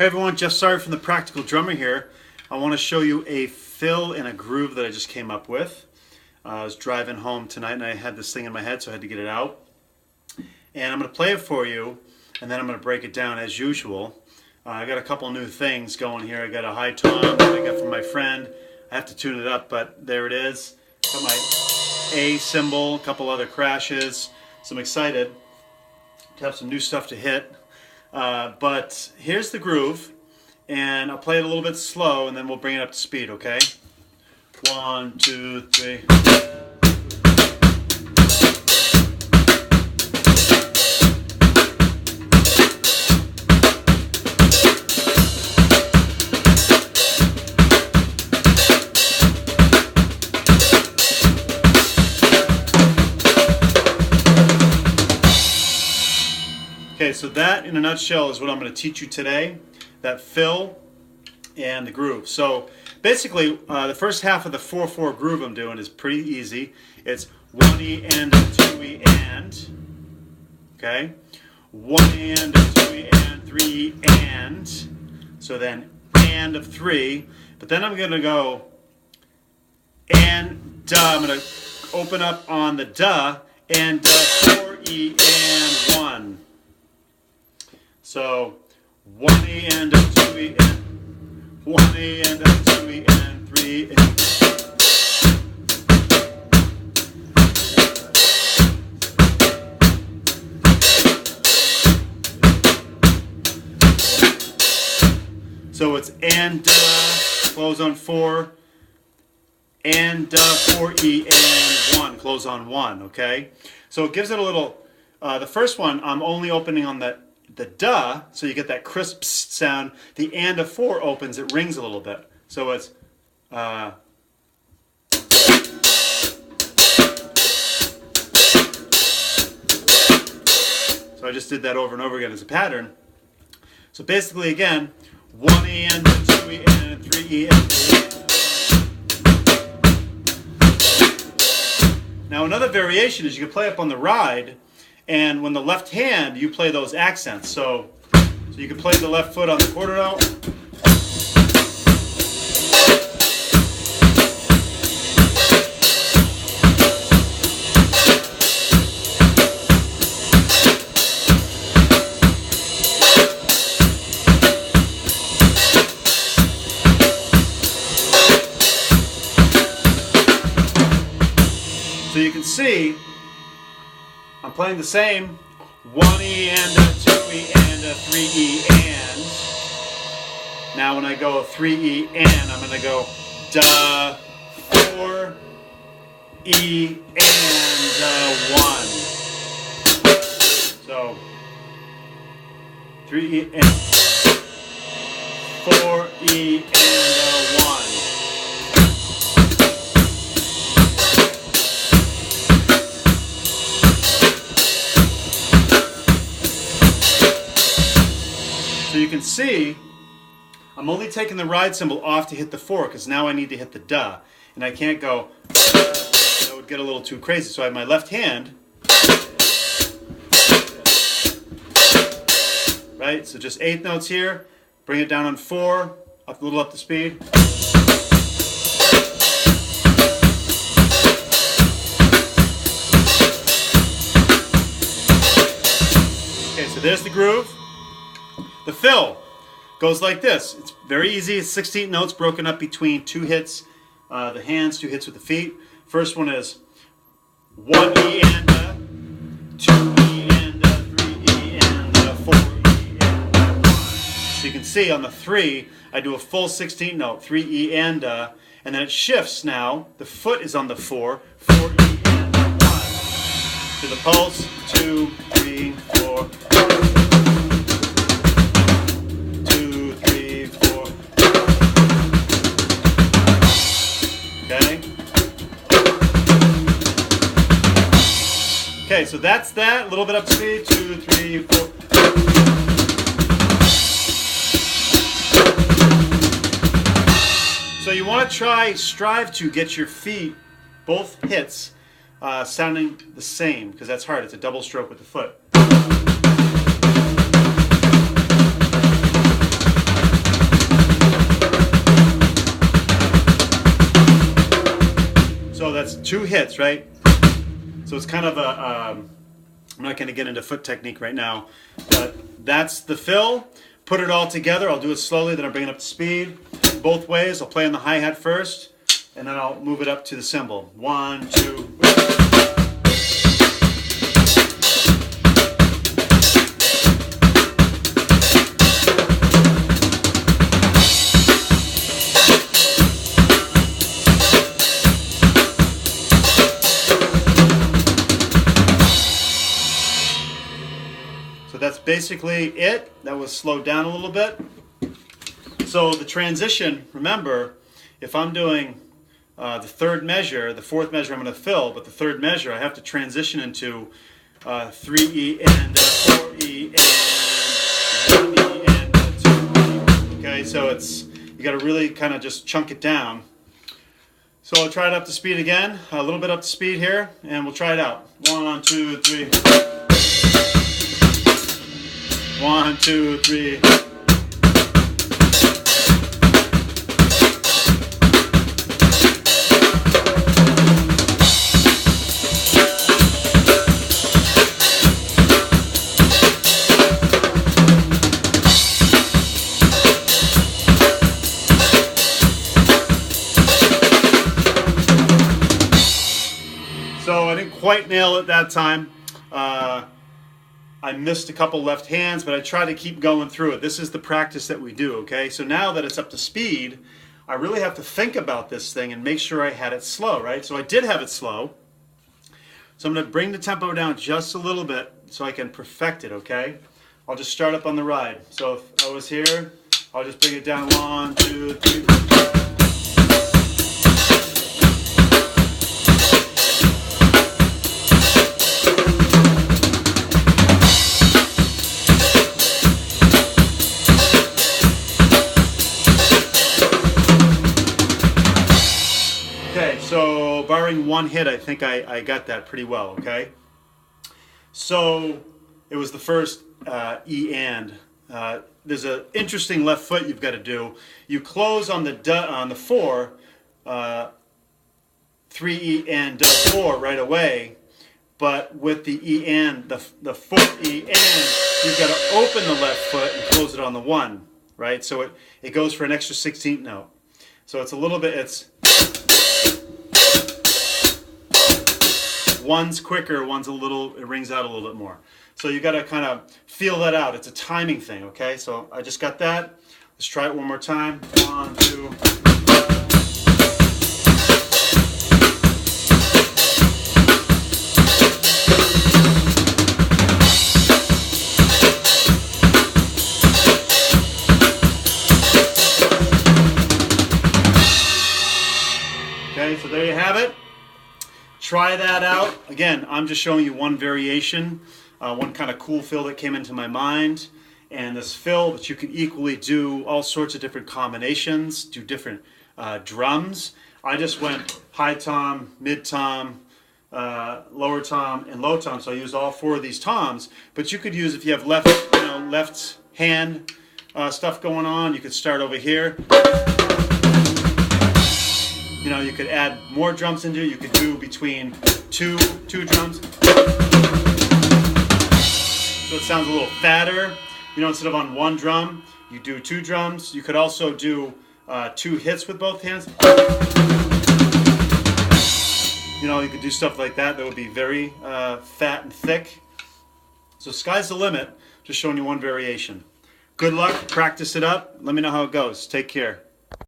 Hey everyone, Jeff Sorry from the Practical Drummer here. I want to show you a fill and a groove that I just came up with. I was driving home tonight and I had this thing in my head, so I had to get it out. And I'm going to play it for you, and then I'm going to break it down as usual. I got a couple new things going here. I got a high tom that I got from my friend. I have to tune it up, but there it is. Got my A cymbal, a couple other crashes. So I'm excited to have some new stuff to hit. But here's the groove, and I'll play it a little bit slow and then we'll bring it up to speed, okay? 1, 2, 3. Okay, so that in a nutshell is what I'm going to teach you today, that fill and the groove. So basically, the first half of the 4/4 groove I'm doing is pretty easy. It's 1E and 2E and, okay? 1E and 2E and 3E and, so then and of 3, but then I'm going to go and duh. I'm going to open up on the duh and 4E and 1. So 1E and 2E and 1E and 2E and 3E and. So it's and close on 4 and 4E and 1 close on 1. Okay, so it gives it a little. The first one I'm only opening on the duh, so you get that crisp sound. The and of 4 opens, it rings a little bit. So it's so I just did that over and over again as a pattern. So basically again, 1E and 2E and 3E and. Now another variation is you can play up on the ride, and when the left hand, you play those accents. So you can play the left foot on the quarter note. So you can see I'm playing the same 1E and 2E and 3E and. Now when I go 3E and, I'm going to go duh, 4E and 1. So 3E and 4E and 1. So you can see, I'm only taking the ride cymbal off to hit the 4, because now I need to hit the duh. And I can't go, that would get a little too crazy. So I have my left hand, right? So just 8th notes here, bring it down on 4, up a little up the speed. Okay, so there's the groove. The fill goes like this. It's very easy. It's 16 notes broken up between 2 hits, the hands, 2 hits with the feet. First one is 1E and 2E and 3E and 4E and 1. So you can see on the 3, I do a full 16 note, 3E and then it shifts now. The foot is on the 4, 4E and 1. To the pulse, 2, 3, 4. Okay, so that's that. A little bit up to speed. 2, 3, 4. So you want to strive to get your feet, both hits, sounding the same, because that's hard. It's a double stroke with the foot. 2 hits, right? So it's kind of a, I'm not going to get into foot technique right now, but that's the fill. Put it all together. I'll do it slowly, then I'll bring it up to speed. Both ways. I'll play on the hi-hat first, and then I'll move it up to the cymbal. 1, 2. So that's basically it. That was slowed down a little bit. So the transition, remember, if I'm doing the third measure, the fourth measure I'm going to fill, but the third measure I have to transition into 3E and 4E and 1E and 2E. Okay, so it's, you got to really kind of just chunk it down. So I'll try it up to speed again, a little bit up to speed here, and we'll try it out. 1, 2, 3. 1, 2, 3. So I didn't quite nail it that time. I missed a couple left hands, but I try to keep going through it. This is the practice that we do, okay? So now that it's up to speed, I really have to think about this thing and make sure I had it slow, right? So I did have it slow. So I'm going to bring the tempo down just a little bit so I can perfect it, okay? I'll just start up on the ride. So if I was here, I'll just bring it down 1, 2, 3. So barring one hit, I think I got that pretty well, okay? So it was the first E and. There's an interesting left foot you've got to do. You close on the 4, 3E and 4 right away, but with the E and, the 4th E and, you've got to open the left foot and close it on the 1, right? So it goes for an extra 16th note. So it's a little bit, it's... One's quicker, one's a little, it rings out a little bit more. So you got to kind of feel that out. It's a timing thing, okay? So I just got that. Let's try it one more time. 1, 2. Okay, so there you have it. Try that out. Again, I'm just showing you one variation, one kind of cool fill that came into my mind. And this fill, but you can equally do all sorts of different combinations, do different drums. I just went high tom, mid tom, lower tom, and low tom. So I used all 4 of these toms. But you could use, if you have left hand stuff going on, you could start over here. You know, you could add more drums into it. You could do between two drums. So it sounds a little fatter. You know, instead of on 1 drum, you do 2 drums. You could also do 2 hits with both hands. You know, you could do stuff like that. That would be very fat and thick. So sky's the limit. Just showing you one variation. Good luck. Practice it up. Let me know how it goes. Take care.